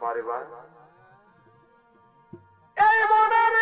বারে এই মনের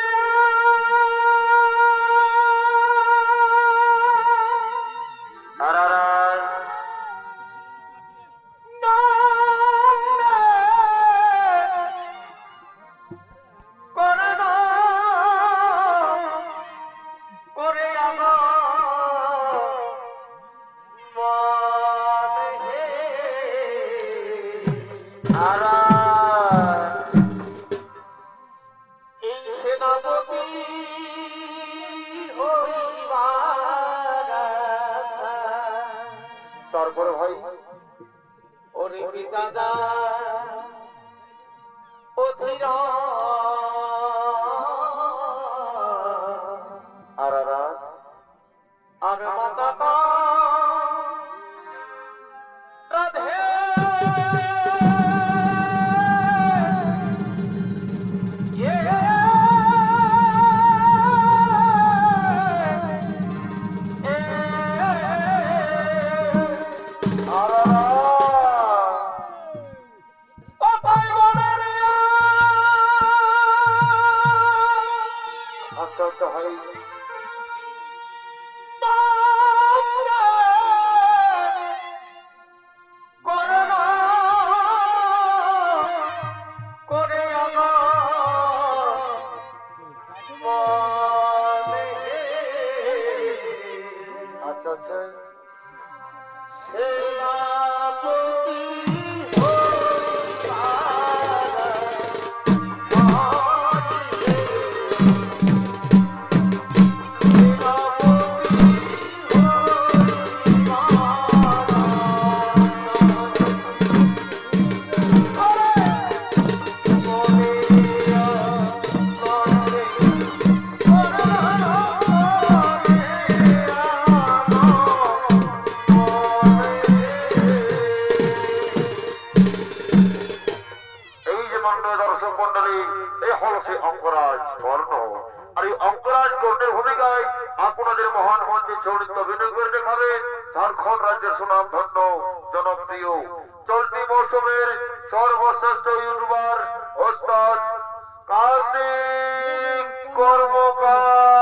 তারপরে ভাই ওরে বিদাদা অধীরা আর মাতা রাধে আপনাদের মহান মঞ্চে চরিত্র অভিনয় করে দেখাবে ঝাড়খণ্ড রাজ্যের সুনাম ধন্য জনপ্রিয় চলতি মৌসুমের সর্বশ্রেষ্ঠ ইউটিউবার ওস্তাদ কার্তিক কর্মকার।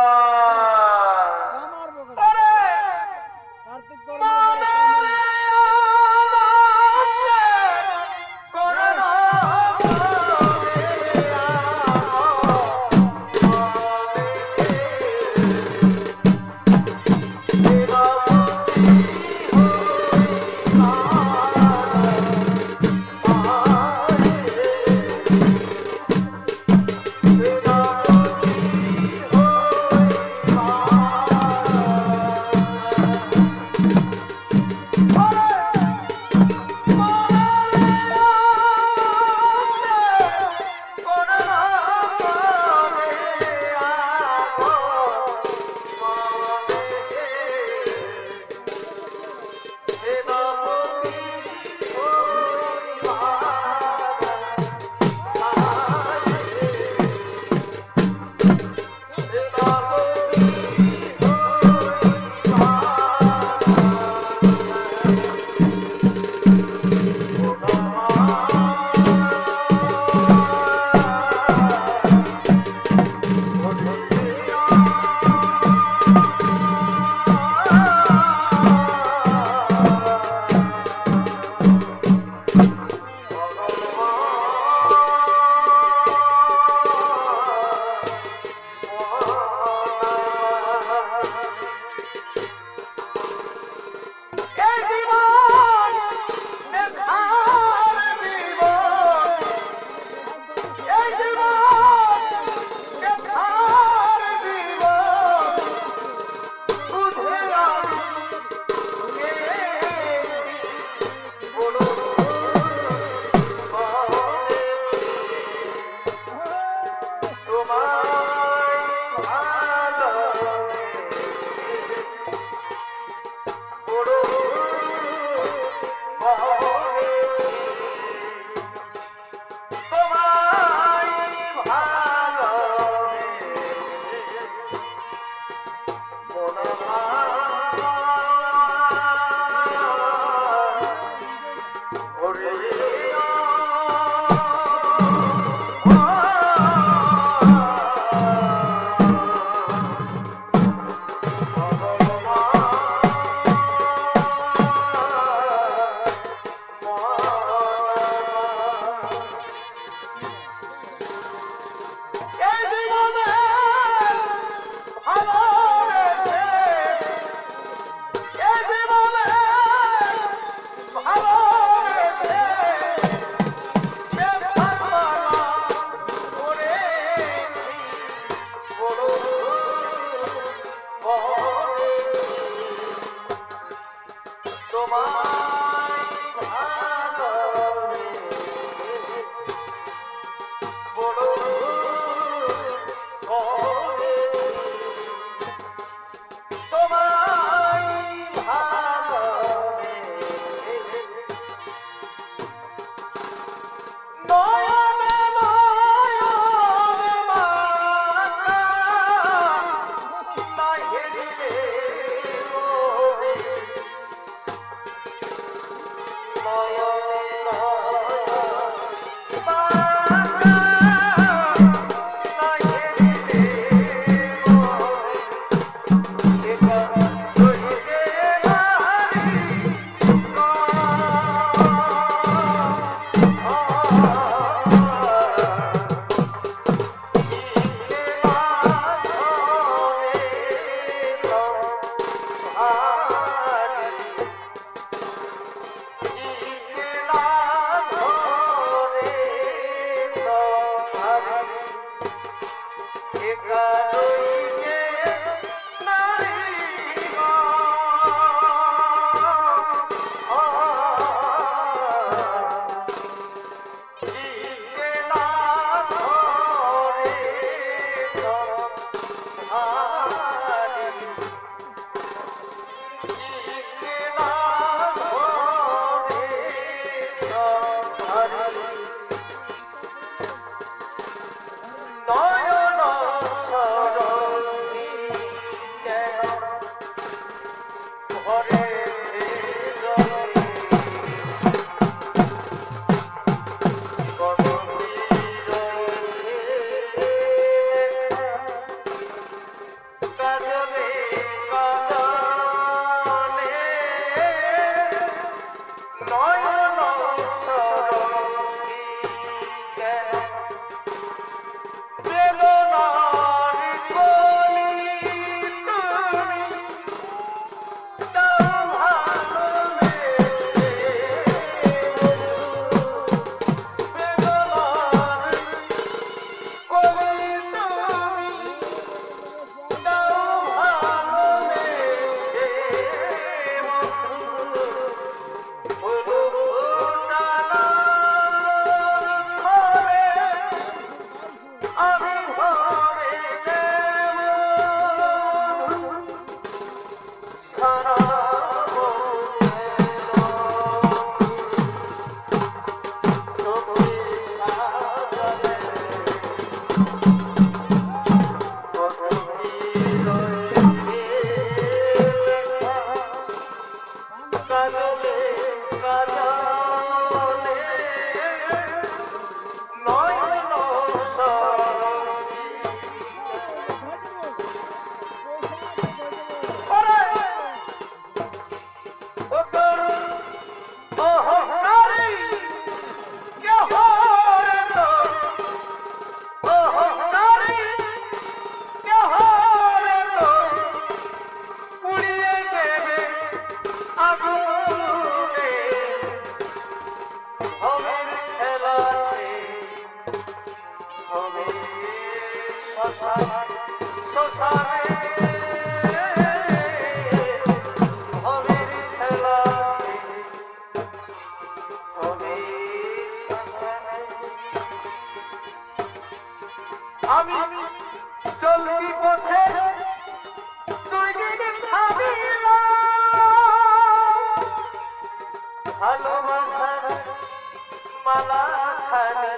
মালা খানি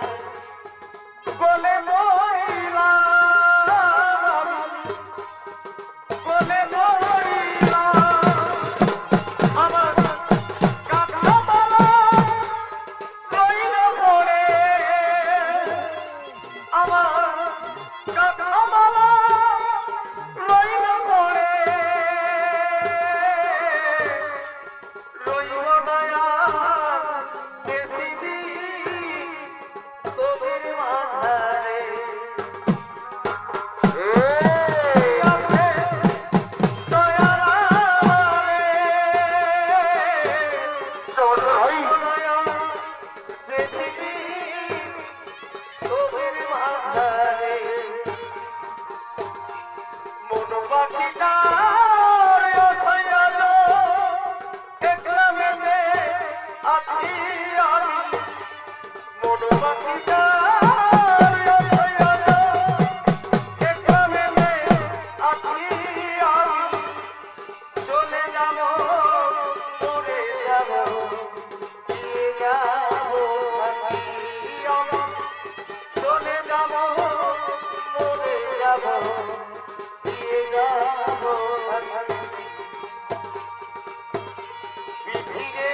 বলে মরিলাম বলে মরিলাম আমার কাঁথা মালা রইল পড়ে আমার কাঁথা মালা রইল পড়ে রইল নয়া দেশিদি তোদের মাথারে আছে দয়ারা ভাই নয়া দেশিদি তোদের মাথারে মন পাখিটা আছি আমি মন পাখিটা আছি আমি চলে যাব মরে যাব দিয়ে যাব পাখি আমি চলে যাব মরে যাব দিয়ে যাব পাখি বিধিরে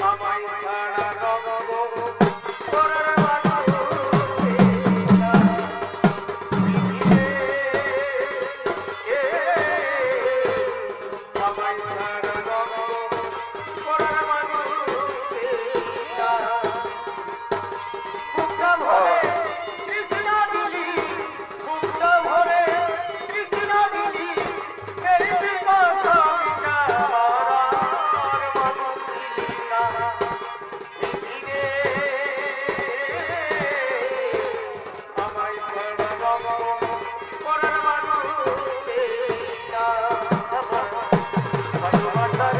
আমায় ছাড়া রব করার আমায় ছাড়া রব করার বুকটা ভরে কৃষ্ণা দিলি বুকটা ভরে কৃষ্ণা দিলি এই বিপাশা মিটার মানুষ দিলি না দিদিরে আমায় ছাড়া রব করার মানুষ দিলি না ভালোবাসার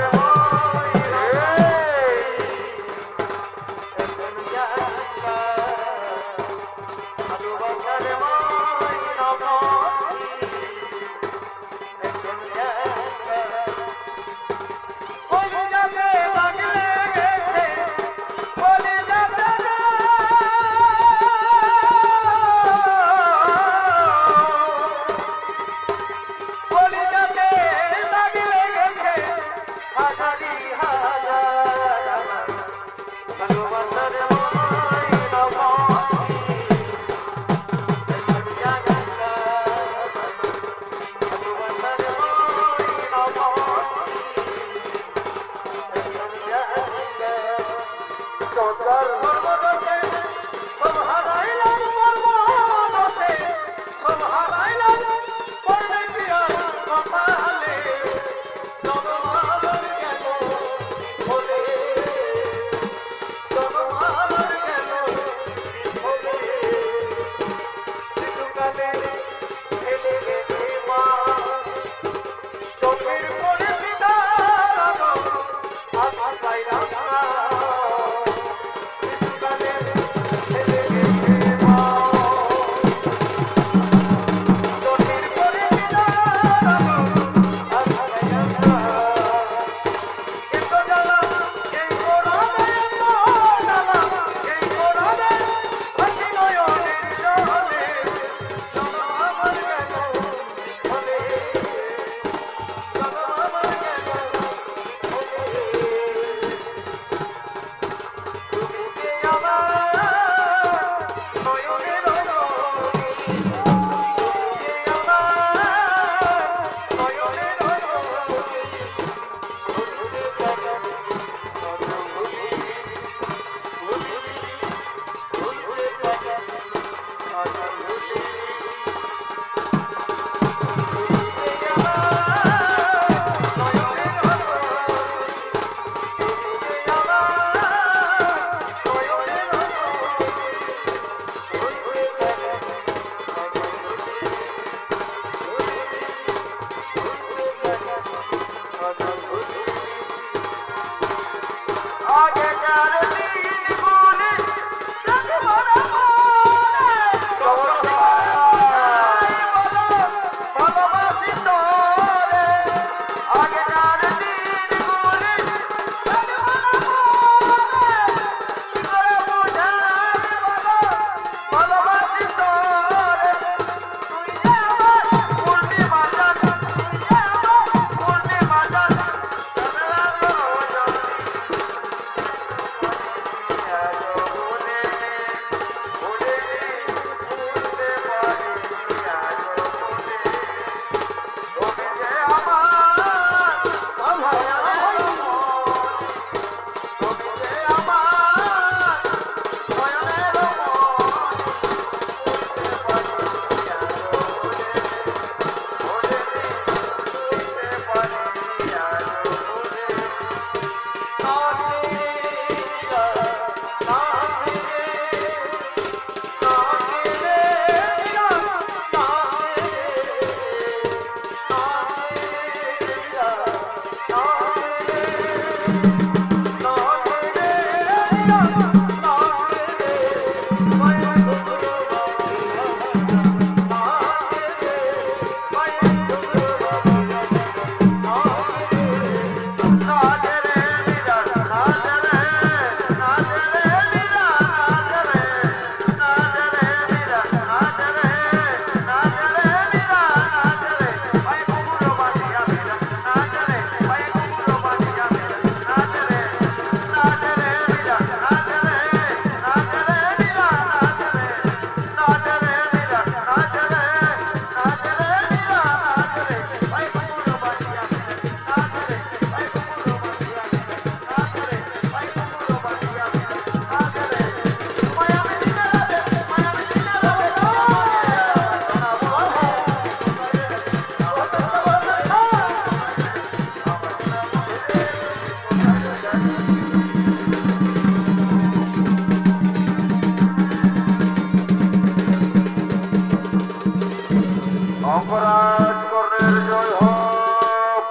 অঙ্গরাজ কর্ণের জয় হোক,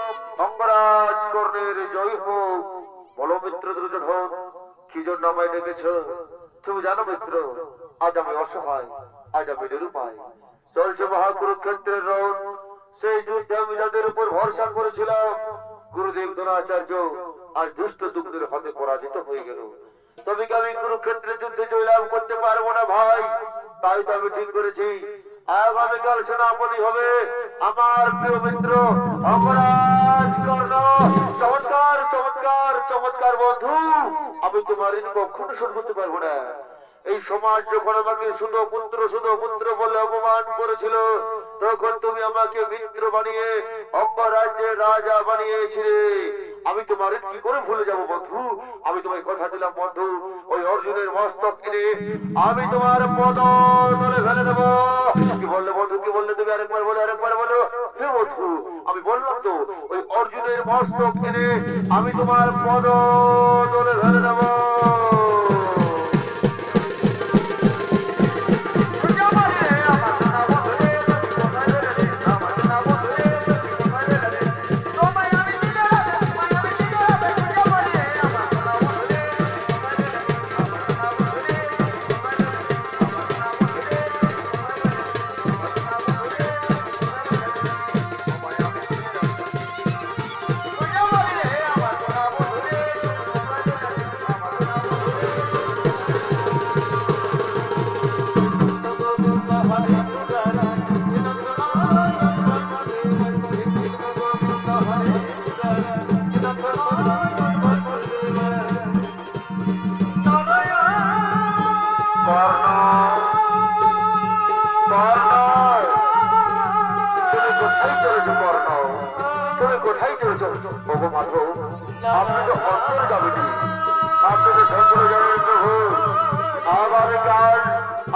অঙ্গরাজ কর্ণের জয় হোক। বলো মিত্র দুর্যোধন, কি জন্য আমায় ডেকেছ? তুমি জানো মিত্র, আজ আমি অসহায়, আজ আমি নিরুপায়। চলছে মহাকুরুক্ষেত্রের রণ। সেই যুদ্ধে আমি যাদের উপর ভরসা করেছিলাম, গুরুদেব দ্রোণাচার্য আর দুষ্ট দুগ্ধের হাতে পরাজিত হয়ে গেল। তবে কি আমি কুরুক্ষেত্রের যুদ্ধে জয়লাভ করতে পারবো না ভাই? তাই তো আমি ঠিক করেছি, আগামীকাল সেনাপতি হবে আমার প্রিয় মিত্র অপরাজ কর্ণ। চমৎকার চমৎকার চমৎকার বন্ধু, আমি তোমার ঋণ কখনো শোধ করতে পারবো না। এই সমাজ যখন আমাকে শুধু পুত্র বলে অপমান করেছিল, তখন তুমি আমাকে মিত্র বানিয়ে অঙ্গরাজ্যের রাজা বানিয়েছিলে। আমি তোমার কি করে ভুলে যাব বন্ধু? আমি তোমায় কথা দিলাম বন্ধু, ওই অর্জুনের মস্তক কিনে আমি তোমার পদ তলে ফেলে দেবো। কি বললে বন্ধু, কি বললে তুমি? আরেকবার বলো, আরেকবার বলো। হে বন্ধু, আমি বললাম তো, ওই অর্জুনের মস্তক কিনে আমি তোমার পদ তলে ফেলে দেবো।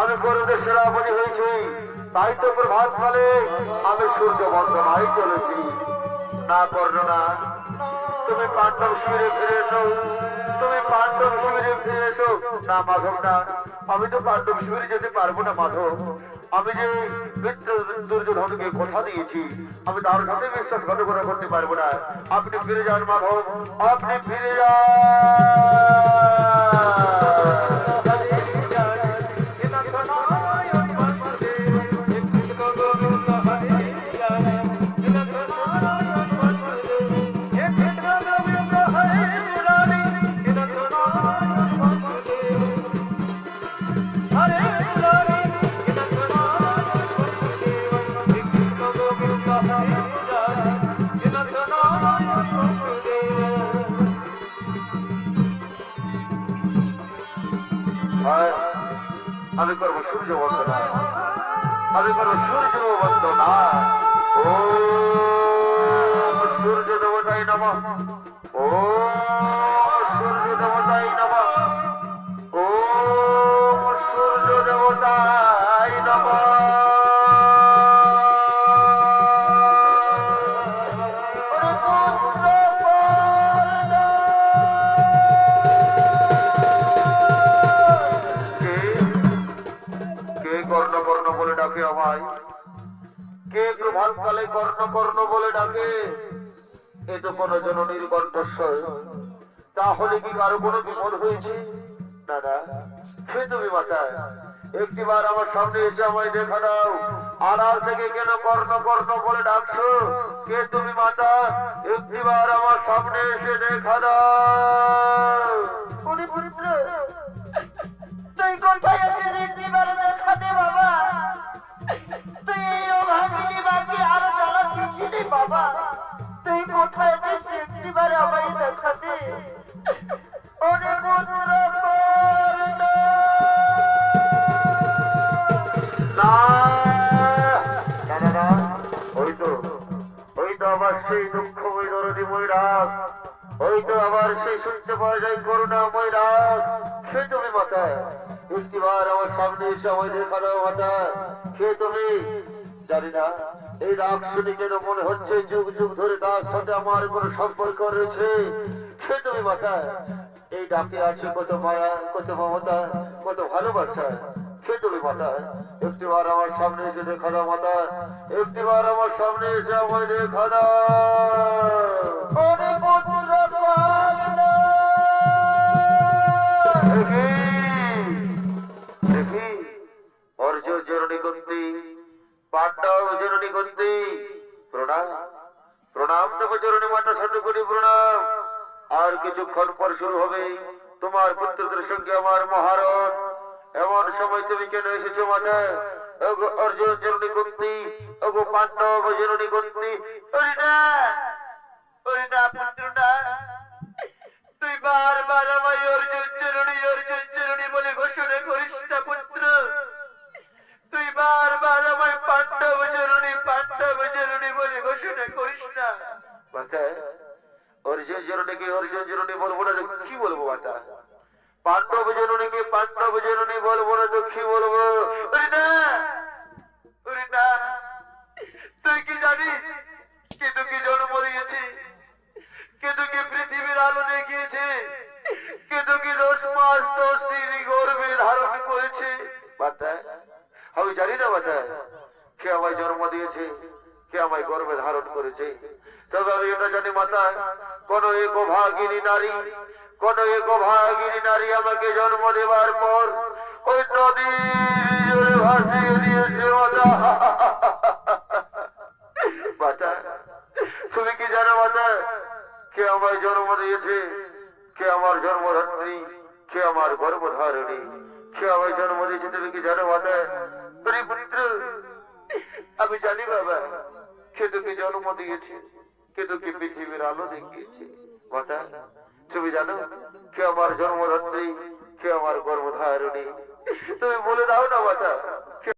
আমি গরুদের সেনাপতি হয়েছি, তাই তো প্রভাত কালে আমি সূর্য বন্দনায় চলেছি। না কর্ণ না, তুমি পাণ্ডব শিবিরে ফিরে এসো, তুমি পাণ্ডব শিবিরে ফিরে এসো। না মাধব না, আমি তো পাণ্ডব শিবিরে যেতে পারবো না মাধব। আমি যে মিত্র দুর্যোধনকে কথা দিয়েছি, আমি তার সাথে বিশ্বাসঘাতকতা করতে পারবো না। আপনি ফিরে যান মাধব, আপনি ফিরে আমি করবো সূর্য বন্দনা, আমি করবো সূর্য বন্দনা। ও সূর্য দেবতাই নমঃ, ও সূর্য দেবতাই নমঃ, ও সূর্য দেবতাই নমঃ। কে প্রভাতকালে কর্ণ কর্ণ বলে ডাকে? এ তো কোন জননীর কণ্ঠস্বর। তাহলে কি কারো কোনো বিপদ হয়েছে? না না, সে তুমি মাতা, একটিবার আমার সামনে এসে আমায় দেখা দাও। আড়াল থেকে কেন কর্ণ কর্ণ বলে ডাকছো? কে তুমি মাতা? একটিবার আমার সামনে এসে দেখা দাও। ওরে পুত্র, তুই কোথায় আছিস? একটিবার দেখা দে বাবা। তুই এই অভাগিনী বাকি আরো জ্বালাচ্ছিস বাবা। তুই কোথায় আছিস? একটিবার আমায় দেখা দে। ওরে পুত্র কর্ণ। না না না না, ওই তো আবার সেই দুঃখময় দরদিময় রাগ, ওই তো আবার সেই শুনতে পাওয়া যায় করুণাময় রাগ। সে তুমি মাতা, একটিবার আমার সামনে এসে আমায় দেখা দাও মাতা। সে তুমি? জানি না, এই রাগ শুনে যেন মনে হচ্ছে যুগ যুগ ধরে তার সাথে আমার কোনো সম্পর্ক রয়েছে। সে তুমি মাতা, এই ডাকে আছে কত মায়া, কত মমতা, কত ভালোবাসা। সে তুমি মাতা, একটিবার আমার সামনে এসে দেখা দাও মাতা, একটিবার আমার সামনে এসে আমায় দেখা দাও। ওরে পুত্র কর্ণ। দেখি দেখি, অর্জুন জননী কুন্তি, পাণ্ডব জননী কুন্তি, প্রণাম প্রণাম দেব জননী মাতা, শত কোটি প্রণাম। আর কিছুক্ষণ পর শুরু হবে তোমার পুত্রদের সঙ্গে আমার মহারণ। এমন সময় তুমি কেন এসেছো মাতা? ওগো অর্জুন জননী কুন্তি, ওগো পাণ্ডব জননী কুন্তি। ওরে না, ওরে না পুত্র না। তুই বারবার আমায় অর্জুন জননী বলে ঘোষণা করিস না পুত্র। তুই বারবার আমায় পাণ্ডব জননী বলে ঘোষণা করিস না। মাতা, অর্জুন জননীকে অর্জুন জননী বলবো না তো কি বলবো মাতা? পাণ্ডব জননীকে পাণ্ডব জননী বলবো না তো কি বলবো? ওরে না, ওরে না। তুই কি জানিস কে তোকে জন্ম দিয়েছে? কে তোকে পৃথিবীর আলো দেখিয়েছে? কে তোকে 10 মাস 10 দিন গর্ভে ধারণ করেছে? মাতা, আমি জানি না মাতা, কে আমায় জন্ম দিয়েছে, কে আমায় গর্ভে ধারণ করেছে। তবে আমি এটা জানি মাতা, কোন এক ভাগিনী নারী আমাকে জন্ম দেবার পর ওই নদীর জলে ভাসিয়ে দিয়েছে মাতা। মাতা, তুমি কি জানো মাতা, কে আমায় জন্ম দিয়েছে, কে আমার জন্মধাত্রী, কে আমার গর্ভধারিণী, কে আমায় জন্ম দিয়েছে? তুমি কি জানো মাতা? আরে পুত্র, আমি জানি বাবা, কে তোকে জন্ম দিয়েছে, কে তোকে পৃথিবীর আলো দেখিয়েছে। মাতা, তুমি জানো কে আমার জন্মদাত্রী, কে আমার গর্ভধারিণী? তুমি বলে দাও না মাতা।